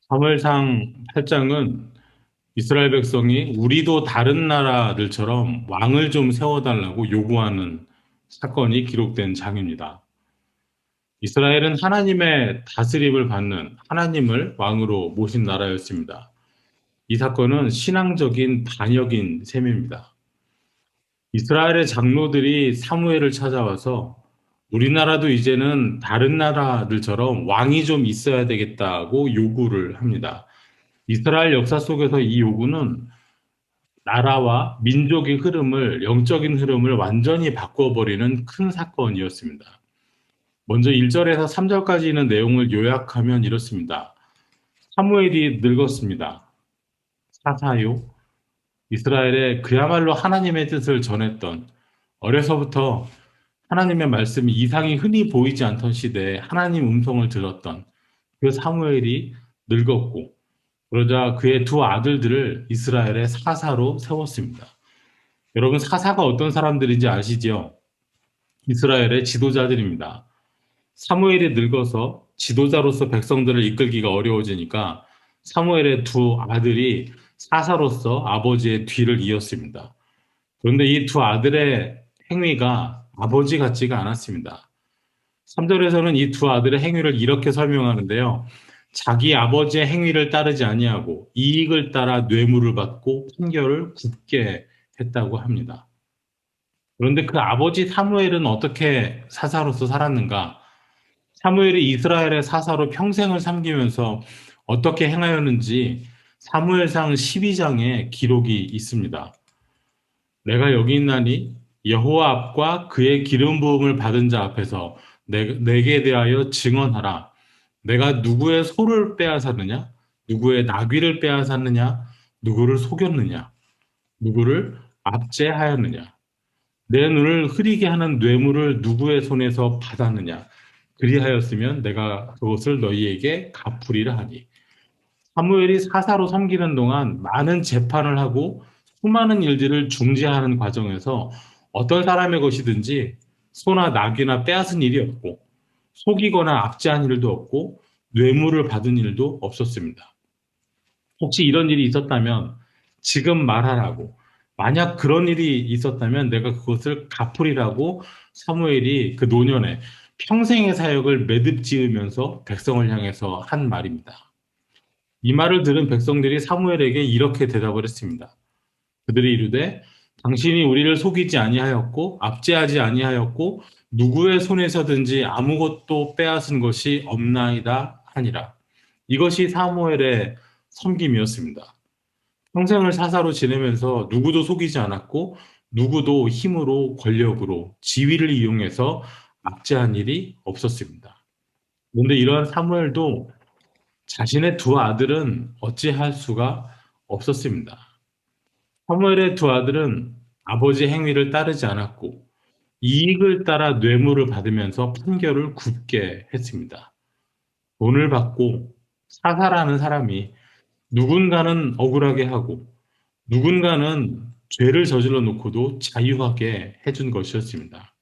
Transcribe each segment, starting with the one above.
사무엘상 8장은 이스라엘 백성이 우리도 다른 나라들처럼 왕을 좀 세워달라고 요구하는 사건이 기록된 장입니다. 이스라엘은 하나님의 다스림을 받는 하나님을 왕으로 모신 나라였습니다. 이 사건은 신앙적인 반역인 셈입니다. 이스라엘의 장로들이 사무엘을 찾아와서 우리나라도 이제는 다른 나라들처럼 왕이 좀 있어야 되겠다고 요구를 합니다. 이스라엘 역사 속에서 이 요구는 나라와 민족의 흐름을, 영적인 흐름을 완전히 바꿔버리는 큰 사건이었습니다. 먼저 1절에서 3절까지 있는 내용을 요약하면 이렇습니다. 사무엘이 늙었습니다. 사사요. 이스라엘에 그야말로 하나님의 뜻을 전했던, 어려서부터 하나님의 말씀이 이상이 흔히 보이지 않던 시대에 하나님 음성을 들었던 그 사무엘이 늙었고, 그러자 그의 두 아들들을 이스라엘의 사사로 세웠습니다. 여러분, 사사가 어떤 사람들인지 아시죠? 이스라엘의 지도자들입니다. 사무엘이 늙어서 지도자로서 백성들을 이끌기가 어려워지니까 사무엘의 두 아들이 사사로서 아버지의 뒤를 이었습니다. 그런데 이 두 아들의 행위가 아버지 같지가 않았습니다. 3절에서는 이 두 아들의 행위를 이렇게 설명하는데요. 자기 아버지의 행위를 따르지 아니하고 이익을 따라 뇌물을 받고 판결을 굽게 했다고 합니다. 그런데 그 아버지 사무엘은 어떻게 사사로서 살았는가? 사무엘이 이스라엘의 사사로 평생을 섬기면서 어떻게 행하였는지 사무엘상 12장에 기록이 있습니다. 내가 여기 있나니 여호와 앞과 그의 기름 부음을 받은 자 앞에서 내게 대하여 증언하라. 내가 누구의 소를 빼앗았느냐? 누구의 나귀를 빼앗았느냐? 누구를 속였느냐? 누구를 압제하였느냐? 내 눈을 흐리게 하는 뇌물을 누구의 손에서 받았느냐? 그리하였으면 내가 그것을 너희에게 갚으리라 하니. 사무엘이 사사로 섬기는 동안 많은 재판을 하고 수많은 일들을 중재하는 과정에서 어떤 사람의 것이든지 소나 낙이나 빼앗은 일이 없고 속이거나 압제한 일도 없고 뇌물을 받은 일도 없었습니다. 혹시 이런 일이 있었다면 지금 말하라고, 만약 그런 일이 있었다면 내가 그것을 갚으리라고 사무엘이 그 노년에 평생의 사역을 매듭지으면서 백성을 향해서 한 말입니다. 이 말을 들은 백성들이 사무엘에게 이렇게 대답을 했습니다. 그들이 이르되 당신이 우리를 속이지 아니하였고 압제하지 아니하였고 누구의 손에서든지 아무것도 빼앗은 것이 없나이다 하니라. 이것이 사무엘의 섬김이었습니다. 평생을 사사로 지내면서 누구도 속이지 않았고 누구도 힘으로 권력으로 지위를 이용해서 압제한 일이 없었습니다. 그런데 이러한 사무엘도 자신의 두 아들은 어찌할 수가 없었습니다. 사무엘의 두 아들은 아버지의 행위를 따르지 않았고 이익을 따라 뇌물을 받으면서 판결을 굽게 했습니다. 돈을 받고 사사라는 사람이 누군가는 억울하게 하고 누군가는 죄를 저질러 놓고도 자유하게 해준 것이었습니다.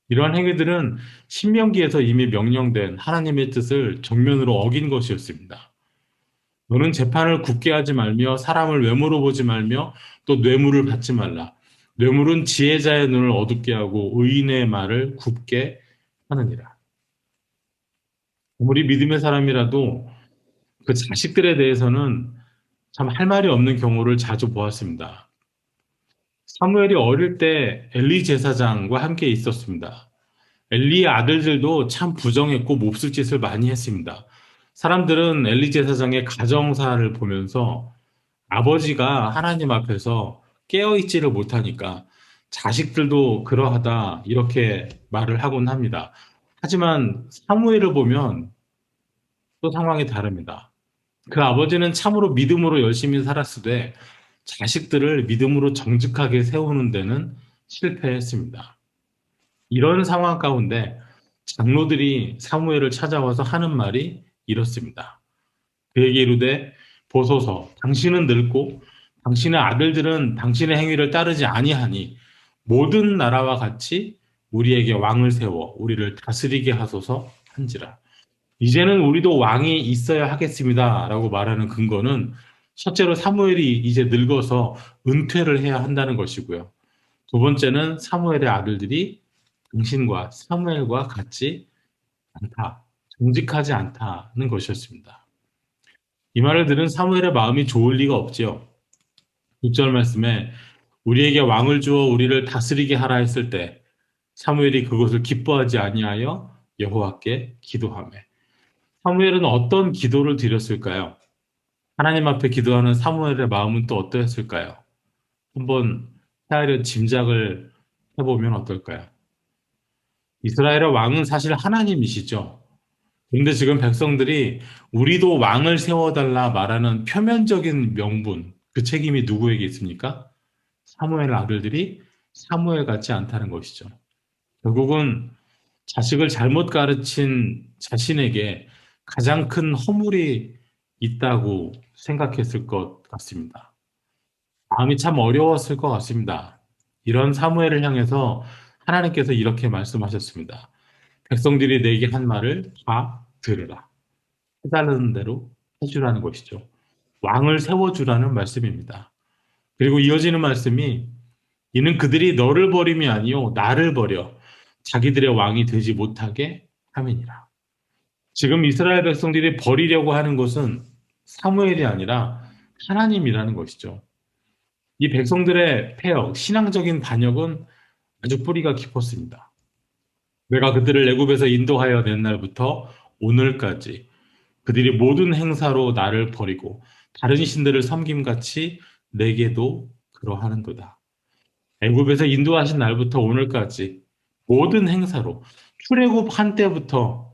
이러한 행위들은 신명기에서 이미 명령된 하나님의 뜻을 정면으로 어긴 것이었습니다. 너는 재판을 굳게 하지 말며 사람을 외모로 보지 말며 또 뇌물을 받지 말라. 뇌물은 지혜자의 눈을 어둡게 하고 의인의 말을 굽게 하느니라. 아무리 믿음의 사람이라도 그 자식들에 대해서는 참 할 말이 없는 경우를 자주 보았습니다. 사무엘이 어릴 때 엘리 제사장과 함께 있었습니다. 엘리의 아들들도 참 부정했고 몹쓸 짓을 많이 했습니다. 사람들은 엘리 제사장의 가정사를 보면서 아버지가 하나님 앞에서 깨어있지를 못하니까 자식들도 그러하다 이렇게 말을 하곤 합니다. 하지만 사무엘을 보면 또 상황이 다릅니다. 그 아버지는 참으로 믿음으로 열심히 살았으되 자식들을 믿음으로 정직하게 세우는 데는 실패했습니다. 이런 상황 가운데 장로들이 사무엘을 찾아와서 하는 말이 이렇습니다. 그에게 이르되 보소서 당신은 늙고 당신의 아들들은 당신의 행위를 따르지 아니하니 모든 나라와 같이 우리에게 왕을 세워 우리를 다스리게 하소서 한지라. 이제는 우리도 왕이 있어야 하겠습니다라고 말하는 근거는 첫째로 사무엘이 이제 늙어서 은퇴를 해야 한다는 것이고요. 두 번째는 사무엘의 아들들이 당신과 사무엘과 같지 않다, 정직하지 않다는 것이었습니다. 이 말을 들은 사무엘의 마음이 좋을 리가 없지요. 6절 말씀에 우리에게 왕을 주어 우리를 다스리게 하라 했을 때 사무엘이 그것을 기뻐하지 아니하여 여호와께 기도하며. 사무엘은 어떤 기도를 드렸을까요? 하나님 앞에 기도하는 사무엘의 마음은 또 어떠했을까요? 한번 헤아려 짐작을 해보면 어떨까요? 이스라엘의 왕은 사실 하나님이시죠. 그런데 지금 백성들이 우리도 왕을 세워달라 말하는 표면적인 명분, 그 책임이 누구에게 있습니까? 사무엘 아들들이 사무엘 같지 않다는 것이죠. 결국은 자식을 잘못 가르친 자신에게 가장 큰 허물이 있다고 생각했을 것 같습니다. 마음이 참 어려웠을 것 같습니다. 이런 사무엘을 향해서 하나님께서 이렇게 말씀하셨습니다. 백성들이 내게 한 말을 다 들으라. 해달라는 대로 해주라는 것이죠. 왕을 세워주라는 말씀입니다. 그리고 이어지는 말씀이 이는 그들이 너를 버림이 아니요 나를 버려 자기들의 왕이 되지 못하게 함이니라. 지금 이스라엘 백성들이 버리려고 하는 것은 사무엘이 아니라 하나님이라는 것이죠. 이 백성들의 폐역, 신앙적인 반역은 아주 뿌리가 깊었습니다. 내가 그들을 애굽에서 인도하여 낸 날부터 오늘까지 그들이 모든 행사로 나를 버리고 다른 신들을 섬김같이 내게도 그러하는도다. 애굽에서 인도하신 날부터 오늘까지 모든 행사로 출애굽 한때부터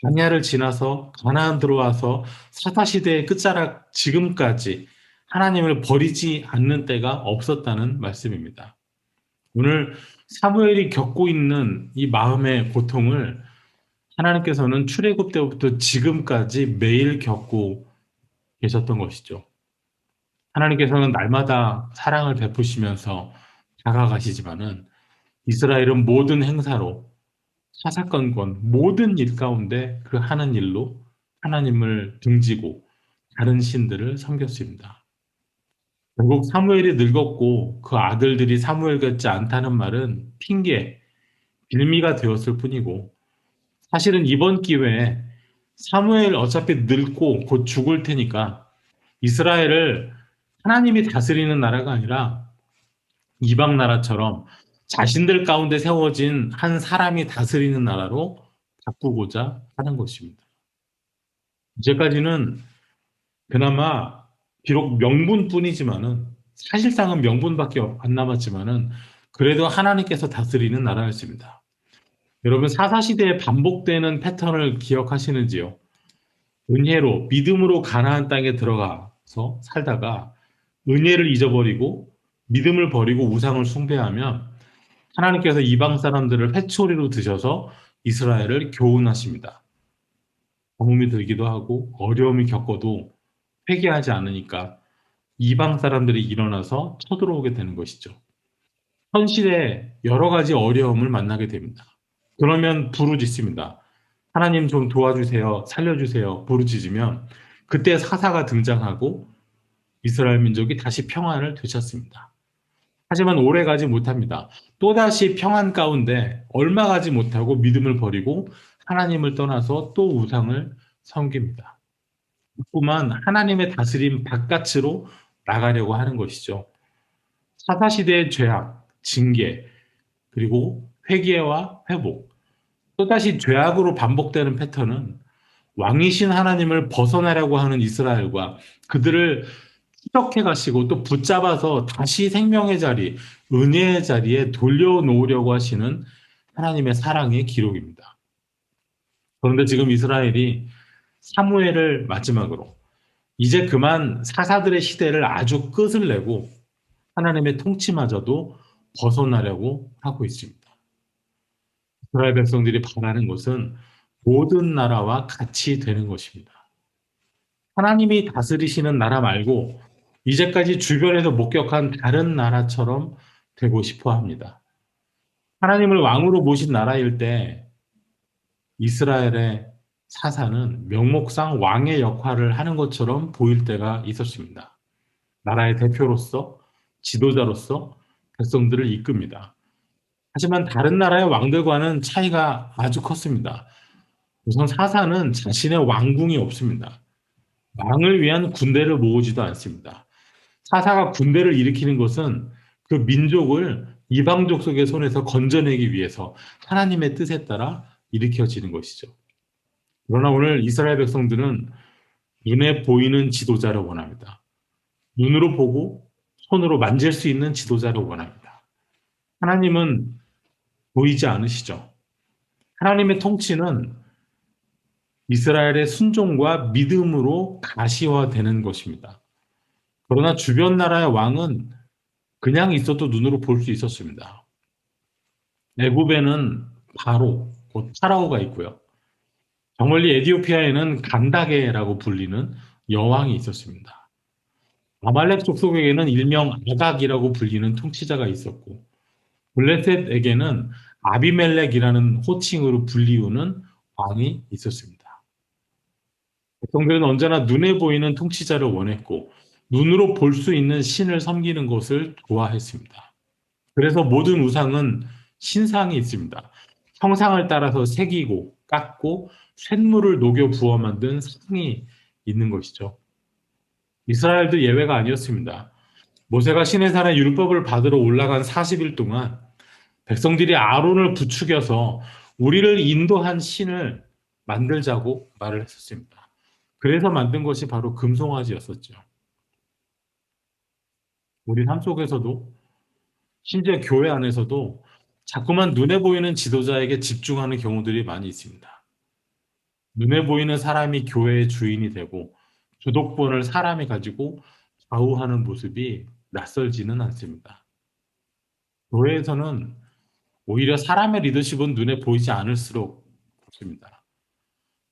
광야를 지나서 가나안 들어와서 사사시대의 끝자락 지금까지 하나님을 버리지 않는 때가 없었다는 말씀입니다. 오늘 사무엘이 겪고 있는 이 마음의 고통을 하나님께서는 출애굽 때부터 지금까지 매일 겪고 계셨던 것이죠. 하나님께서는 날마다 사랑을 베푸시면서 다가가시지만은 이스라엘은 모든 행사로 사사건건 모든 일 가운데 그 하는 일로 하나님을 등지고 다른 신들을 섬겼습니다. 결국 사무엘이 늙었고 그 아들들이 사무엘 같지 않다는 말은 핑계, 빌미가 되었을 뿐이고 사실은 이번 기회에 사무엘 어차피 늙고 곧 죽을 테니까 이스라엘을 하나님이 다스리는 나라가 아니라 이방 나라처럼 자신들 가운데 세워진 한 사람이 다스리는 나라로 바꾸고자 하는 것입니다. 이제까지는 그나마 비록 명분뿐이지만은 사실상은 명분밖에 안 남았지만은 그래도 하나님께서 다스리는 나라였습니다. 여러분 사사시대에 반복되는 패턴을 기억하시는지요? 은혜로 믿음으로 가나안 땅에 들어가서 살다가 은혜를 잊어버리고 믿음을 버리고 우상을 숭배하면 하나님께서 이방 사람들을 회초리로 드셔서 이스라엘을 교훈하십니다. 경험이 들기도 하고 어려움이 겪어도 회개하지 않으니까 이방 사람들이 일어나서 쳐들어오게 되는 것이죠. 현실에 여러 가지 어려움을 만나게 됩니다. 그러면 부르짖습니다. 하나님 좀 도와주세요. 살려주세요. 부르짖으면 그때 사사가 등장하고 이스라엘 민족이 다시 평안을 되찾습니다. 하지만 오래 가지 못합니다. 또다시 평안 가운데 얼마 가지 못하고 믿음을 버리고 하나님을 떠나서 또 우상을 섬깁니다. 뿐만 하나님의 다스림 바깥으로 나가려고 하는 것이죠. 사사시대의 죄악, 징계, 그리고 회개와 회복, 또다시 죄악으로 반복되는 패턴은 왕이신 하나님을 벗어나려고 하는 이스라엘과 그들을 추적해 가시고 또 붙잡아서 다시 생명의 자리, 은혜의 자리에 돌려놓으려고 하시는 하나님의 사랑의 기록입니다. 그런데 지금 이스라엘이 사무엘을 마지막으로 이제 그만 사사들의 시대를 아주 끝을 내고 하나님의 통치마저도 벗어나려고 하고 있습니다. 이스라엘 백성들이 바라는 것은 모든 나라와 같이 되는 것입니다. 하나님이 다스리시는 나라 말고 이제까지 주변에서 목격한 다른 나라처럼 되고 싶어 합니다. 하나님을 왕으로 모신 나라일 때 이스라엘의 사사는 명목상 왕의 역할을 하는 것처럼 보일 때가 있었습니다. 나라의 대표로서, 지도자로서 백성들을 이끕니다. 하지만 다른 나라의 왕들과는 차이가 아주 컸습니다. 우선 사사는 자신의 왕궁이 없습니다. 왕을 위한 군대를 모으지도 않습니다. 사사가 군대를 일으키는 것은 그 민족을 이방족 속의 손에서 건져내기 위해서 하나님의 뜻에 따라 일으켜지는 것이죠. 그러나 오늘 이스라엘 백성들은 눈에 보이는 지도자를 원합니다. 눈으로 보고 손으로 만질 수 있는 지도자를 원합니다. 하나님은 보이지 않으시죠. 하나님의 통치는 이스라엘의 순종과 믿음으로 가시화되는 것입니다. 그러나 주변 나라의 왕은 그냥 있어도 눈으로 볼 수 있었습니다. 애굽에는 바로 곧 파라오가 있고요. 저 멀리 에티오피아에는 간다게라고 불리는 여왕이 있었습니다. 아말렉 족속에게는 일명 아각이라고 불리는 통치자가 있었고 블레셋에게는 아비멜렉이라는 호칭으로 불리우는 왕이 있었습니다. 백성들은 언제나 눈에 보이는 통치자를 원했고 눈으로 볼 수 있는 신을 섬기는 것을 좋아했습니다. 그래서 모든 우상은 신상이 있습니다. 형상을 따라서 새기고 깎고 쇳물을 녹여 부어 만든 상이 있는 것이죠. 이스라엘도 예외가 아니었습니다. 모세가 시내산에 율법을 받으러 올라간 40일 동안 백성들이 아론을 부추겨서 우리를 인도한 신을 만들자고 말을 했었습니다. 그래서 만든 것이 바로 금송아지였었죠. 우리 삶 속에서도 심지어 교회 안에서도 자꾸만 눈에 보이는 지도자에게 집중하는 경우들이 많이 있습니다. 눈에 보이는 사람이 교회의 주인이 되고 주도권을 사람이 가지고 좌우하는 모습이 낯설지는 않습니다. 교회에서는 오히려 사람의 리더십은 눈에 보이지 않을수록 좋습니다.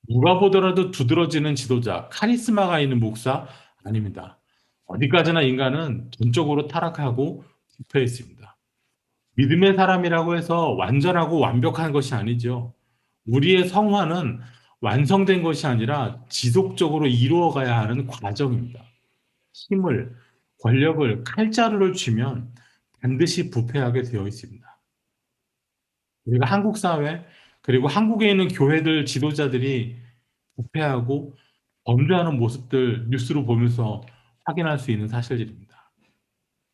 누가 보더라도 두드러지는 지도자, 카리스마가 있는 목사 아닙니다. 어디까지나 인간은 전적으로 타락하고 부패해 있습니다. 믿음의 사람이라고 해서 완전하고 완벽한 것이 아니죠. 우리의 성화는 완성된 것이 아니라 지속적으로 이루어가야 하는 과정입니다. 힘을, 권력을, 칼자루를 쥐면 반드시 부패하게 되어 있습니다. 우리가 한국 사회, 그리고 한국에 있는 교회들 지도자들이 부패하고 범죄하는 모습들 뉴스로 보면서 확인할 수 있는 사실들입니다.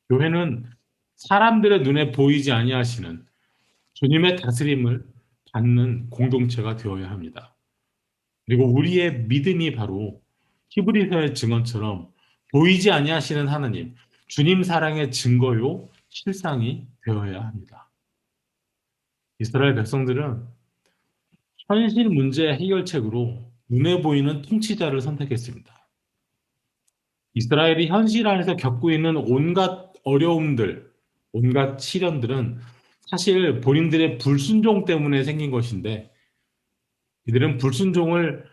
교회는 사람들의 눈에 보이지 아니하시는 주님의 다스림을 받는 공동체가 되어야 합니다. 그리고 우리의 믿음이 바로 히브리서의 증언처럼 보이지 아니하시는 하나님, 주님 사랑의 증거요 실상이 되어야 합니다. 이스라엘 백성들은 현실 문제 해결책으로 눈에 보이는 통치자를 선택했습니다. 이스라엘이 현실 안에서 겪고 있는 온갖 어려움들, 온갖 시련들은 사실 본인들의 불순종 때문에 생긴 것인데 이들은 불순종을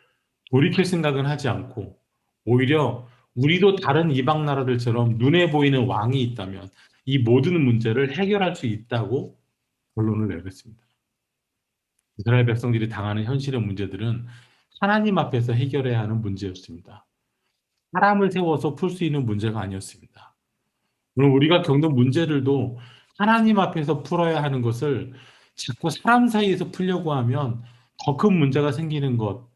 돌이킬 생각은 하지 않고 오히려 우리도 다른 이방 나라들처럼 눈에 보이는 왕이 있다면 이 모든 문제를 해결할 수 있다고 결론을 내렸습니다. 이스라엘 백성들이 당하는 현실의 문제들은 하나님 앞에서 해결해야 하는 문제였습니다. 사람을 세워서 풀 수 있는 문제가 아니었습니다. 물론 우리가 겪는 문제들도 하나님 앞에서 풀어야 하는 것을 자꾸 사람 사이에서 풀려고 하면 더 큰 문제가 생기는 것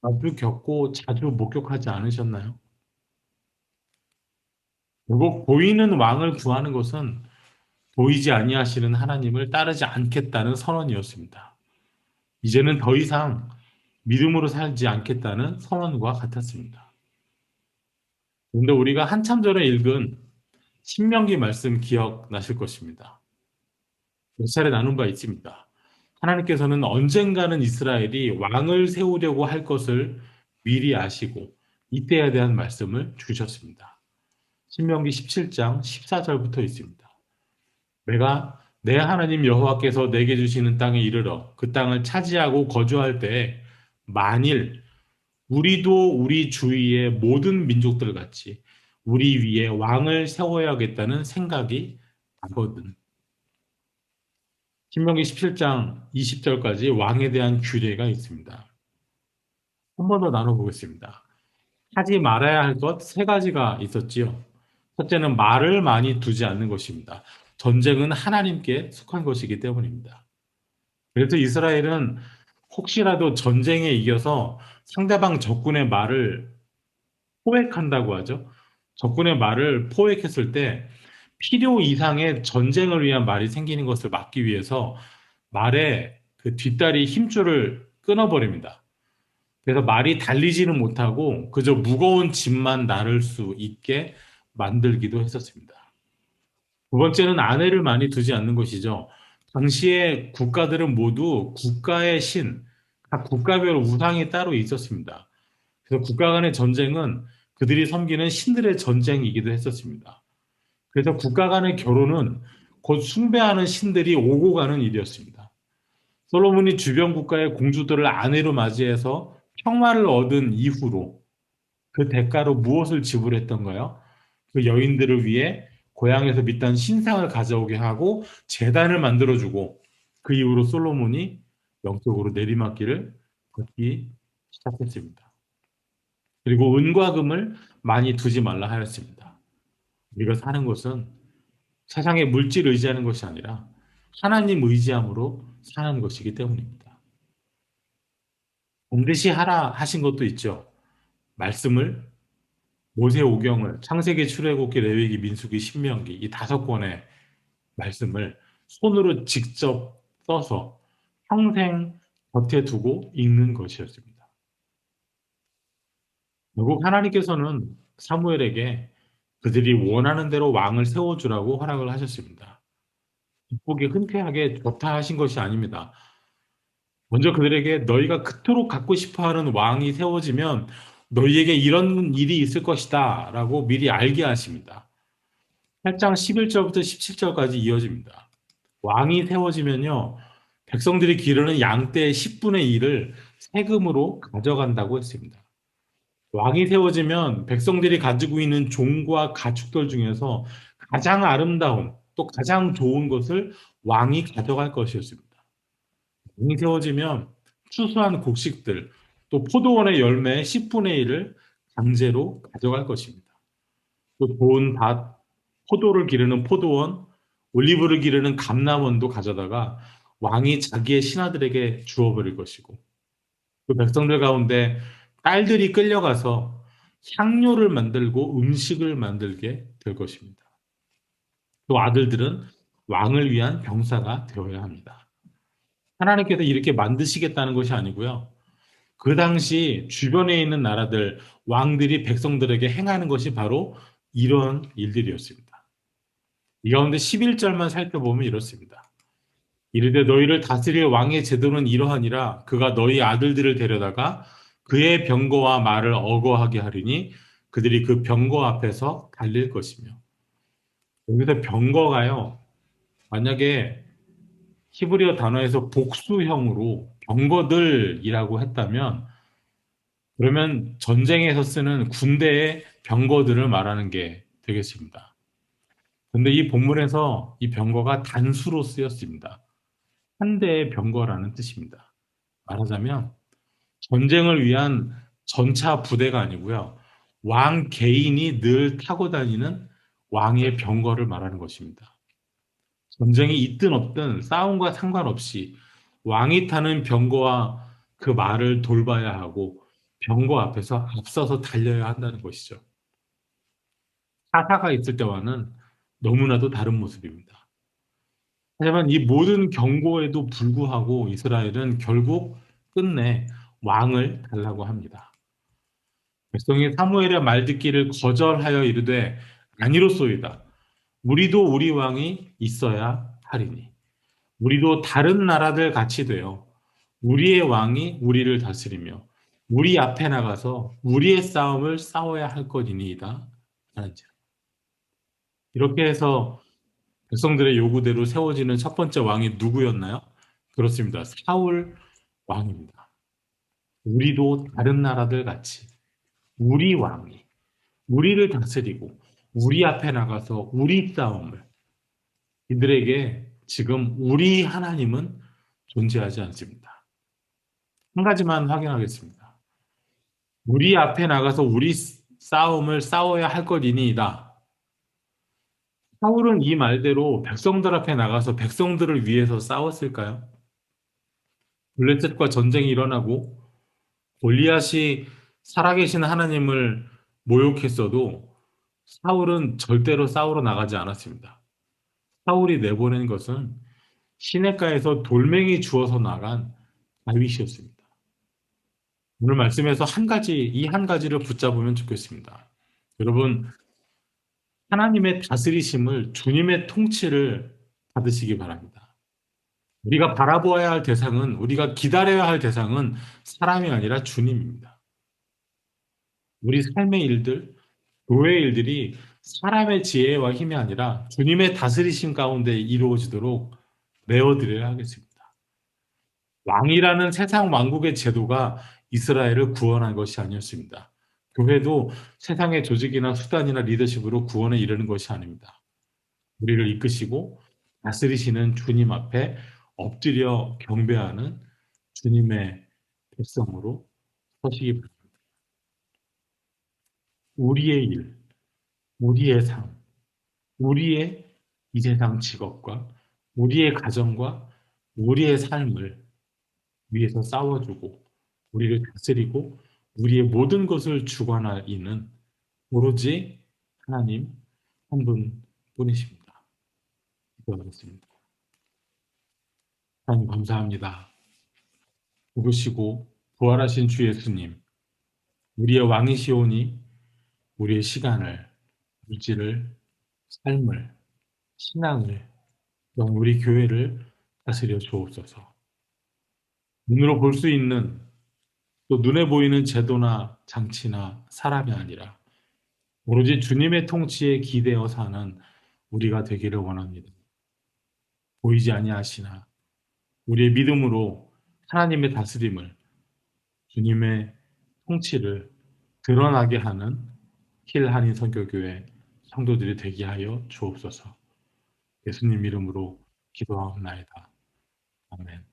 자주 겪고 자주 목격하지 않으셨나요? 결국 보이는 왕을 구하는 것은 보이지 아니하시는 하나님을 따르지 않겠다는 선언이었습니다. 이제는 더 이상 믿음으로 살지 않겠다는 선언과 같았습니다. 그런데 우리가 한참 전에 읽은 신명기 말씀 기억나실 것입니다. 몇 차례 나눈 바 있습니다. 하나님께서는 언젠가는 이스라엘이 왕을 세우려고 할 것을 미리 아시고 이때에 대한 말씀을 주셨습니다. 신명기 17장 14절부터 있습니다. 내가 내 하나님 여호와께서 내게 주시는 땅에 이르러 그 땅을 차지하고 거주할 때에 만일 우리도 우리 주위의 모든 민족들 같이 우리 위에 왕을 세워야겠다는 생각이 나거든. 신명기 17장 20절까지 왕에 대한 규례가 있습니다. 한 번 더 나눠보겠습니다. 하지 말아야 할 것 세 가지가 있었지요. 첫째는 말을 많이 두지 않는 것입니다. 전쟁은 하나님께 속한 것이기 때문입니다. 그래서 이스라엘은 혹시라도 전쟁에 이겨서 상대방 적군의 말을 포획한다고 하죠. 적군의 말을 포획했을 때 필요 이상의 전쟁을 위한 말이 생기는 것을 막기 위해서 말의 그 뒷다리 힘줄을 끊어버립니다. 그래서 말이 달리지는 못하고 그저 무거운 짐만 나를 수 있게 만들기도 했었습니다. 두 번째는 아내를 많이 두지 않는 것이죠. 당시의 국가들은 모두 국가의 신, 각 국가별 우상이 따로 있었습니다. 그래서 국가 간의 전쟁은 그들이 섬기는 신들의 전쟁이기도 했었습니다. 그래서 국가 간의 결혼은 곧 숭배하는 신들이 오고 가는 일이었습니다. 솔로몬이 주변 국가의 공주들을 아내로 맞이해서 평화를 얻은 이후로 그 대가로 무엇을 지불했던가요? 그 여인들을 위해 고향에서 밑단 신상을 가져오게 하고 제단을 만들어주고 그 이후로 솔로몬이 영적으로 내리막길을 걷기 시작했습니다. 그리고 은과 금을 많이 두지 말라 하였습니다. 우리가 사는 것은 세상의 물질을 의지하는 것이 아니라 하나님 의지함으로 사는 것이기 때문입니다. 반드시 하라 하신 것도 있죠. 말씀을 모세오경을 창세기, 출애굽기, 레위기, 민수기, 신명기 이 다섯 권의 말씀을 손으로 직접 써서 평생 곁에 두고 읽는 것이었습니다. 결국 하나님께서는 사무엘에게 그들이 원하는 대로 왕을 세워주라고 허락을 하셨습니다. 기쁘게 흔쾌하게 좋다 하신 것이 아닙니다. 먼저 그들에게 너희가 그토록 갖고 싶어하는 왕이 세워지면 너희에게 이런 일이 있을 것이다 라고 미리 알게 하십니다. 8장 11절부터 17절까지 이어집니다. 왕이 세워지면요, 백성들이 기르는 양떼의 10분의 1을 세금으로 가져간다고 했습니다. 왕이 세워지면 백성들이 가지고 있는 종과 가축들 중에서 가장 아름다운 또 가장 좋은 것을 왕이 가져갈 것이었습니다. 왕이 세워지면 추수한 곡식들 또 포도원의 열매의 10분의 1을 강제로 가져갈 것입니다. 또 좋은 밭, 포도를 기르는 포도원, 올리브를 기르는 감람원도 가져다가 왕이 자기의 신하들에게 주어버릴 것이고 그 백성들 가운데 딸들이 끌려가서 향료를 만들고 음식을 만들게 될 것입니다. 또 아들들은 왕을 위한 병사가 되어야 합니다. 하나님께서 이렇게 만드시겠다는 것이 아니고요. 그 당시 주변에 있는 나라들, 왕들이 백성들에게 행하는 것이 바로 이런 일들이었습니다. 이 가운데 11절만 살펴보면 이렇습니다. 이르되 너희를 다스릴 왕의 제도는 이러하니라 그가 너희 아들들을 데려다가 그의 병거와 말을 어거하게 하리니 그들이 그 병거 앞에서 달릴 것이며 여기서 병거가요. 만약에 히브리어 단어에서 복수형으로 병거들이라고 했다면 그러면 전쟁에서 쓰는 군대의 병거들을 말하는 게 되겠습니다. 근데 이 본문에서 이 병거가 단수로 쓰였습니다. 한 대의 병거라는 뜻입니다. 말하자면 전쟁을 위한 전차 부대가 아니고요. 왕 개인이 늘 타고 다니는 왕의 병거를 말하는 것입니다. 전쟁이 있든 없든 싸움과 상관없이 왕이 타는 병거와 그 말을 돌봐야 하고 병거 앞에서 앞서서 달려야 한다는 것이죠. 사사가 있을 때와는 너무나도 다른 모습입니다. 하지만 이 모든 경고에도 불구하고 이스라엘은 결국 끝내 왕을 달라고 합니다. 백성이 사무엘의 말 듣기를 거절하여 이르되 아니로소이다. 우리도 우리 왕이 있어야 하리니. 우리도 다른 나라들 같이 되어 우리의 왕이 우리를 다스리며 우리 앞에 나가서 우리의 싸움을 싸워야 할 것이니이다. 하는지라. 이렇게 해서 백성들의 요구대로 세워지는 첫 번째 왕이 누구였나요? 그렇습니다. 사울 왕입니다. 우리도 다른 나라들 같이 우리 왕이 우리를 다스리고 우리 앞에 나가서 우리 싸움을 이들에게 지금 우리 하나님은 존재하지 않습니다. 한 가지만 확인하겠습니다. 우리 앞에 나가서 우리 싸움을 싸워야 할 것이니이다. 사울은 이 말대로 백성들 앞에 나가서 백성들을 위해서 싸웠을까요? 블레셋과 전쟁이 일어나고 골리앗이 살아계신 하나님을 모욕했어도 사울은 절대로 싸우러 나가지 않았습니다. 사울이 내보낸 것은 시냇가에서 돌멩이 주워서 나간 다윗이었습니다. 오늘 말씀에서 이 한 가지를 붙잡으면 좋겠습니다. 여러분, 하나님의 다스리심을, 주님의 통치를 받으시기 바랍니다. 우리가 바라보아야 할 대상은, 우리가 기다려야 할 대상은 사람이 아니라 주님입니다. 우리 삶의 일들, 교회의 일들이 사람의 지혜와 힘이 아니라 주님의 다스리심 가운데 이루어지도록 내어드려야 하겠습니다. 왕이라는 세상 왕국의 제도가 이스라엘을 구원한 것이 아니었습니다. 교회도 세상의 조직이나 수단이나 리더십으로 구원에 이르는 것이 아닙니다. 우리를 이끄시고 다스리시는 주님 앞에 엎드려 경배하는 주님의 백성으로 서시기 바랍니다. 우리의 일, 우리의 삶, 우리의 이 세상 직업과 우리의 가정과 우리의 삶을 위해서 싸워주고 우리를 다스리고 우리의 모든 것을 주관할 이는 오로지 하나님 한 분뿐이십니다. 기도하겠습니다. 하나님 감사합니다. 부르시고 부활하신 주 예수님, 우리의 왕이시오니 우리의 시간을, 물질을, 삶을, 신앙을, 또한 우리 교회를 다스려 주옵소서. 눈으로 볼 수 있는 또 눈에 보이는 제도나 장치나 사람이 아니라 오로지 주님의 통치에 기대어 사는 우리가 되기를 원합니다. 보이지 아니하시나 우리의 믿음으로 하나님의 다스림을, 주님의 통치를 드러나게 하는 힐 한인 선교교회 성도들이 되게 하여 주옵소서. 예수님 이름으로 기도하옵나이다. 아멘.